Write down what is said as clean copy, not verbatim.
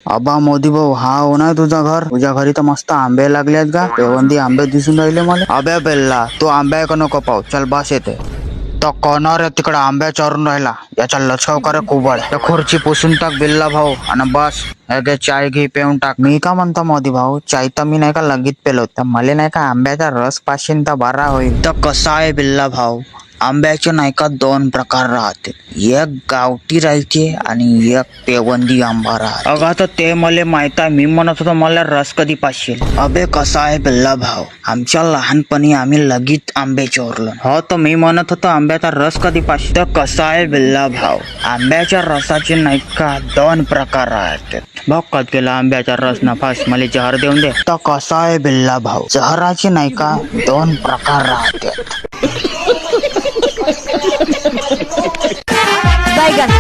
आबा मोदी भाऊ, हा हो ना तुझं घर? तुझ्या घरी तर मस्त आंबे लागलेत का? पेवंदी आंबे दिसून राहिले मला. अबे बेल्ला, तू आंबे का नको पाहू, चल बस येते. तो कोणावर तिकडे आंब्या चोरून राहिला, याचा लचकाव करे कुबड. त्या खुर्ची पुसून टाक बिल्ला भाऊ आणि बस एक चाय घे पिऊन टाक. मी का म्हणतो मोदी भाऊ, चाय तर मी नाही का लगीत पेलो, तर मला नाही का आंब्याचा रस पाशीन तर बरा होईल. तर कसा आहे बिल्ला भाऊ, आंब्याचे नाही का दोन प्रकार राहते, एक गावठी राहते आणि एक पेवंदी आंबा राहते. अगं तर ते मला माहित आहे, मी म्हणत होतो मला रस कधी पाशील. अबे कसा आहे बिल्ला भाऊ, आमच्या लहानपणी आम्ही लगीत आंबे चोरलो. हो तर मी म्हणत होतो आंब्याचा रस कधी पाशील. तर कसा आहे बिल्ला भाऊ, आंब्याच्या रसाचे नाही का दोन प्रकार राहते. भक्कत गेला आंब्याचा रस ना फास, मला जहर देऊन दे. तर कसा आहे बिल्ला भाऊ, जहराचे नाही का दोन प्रकार राहते. बैगन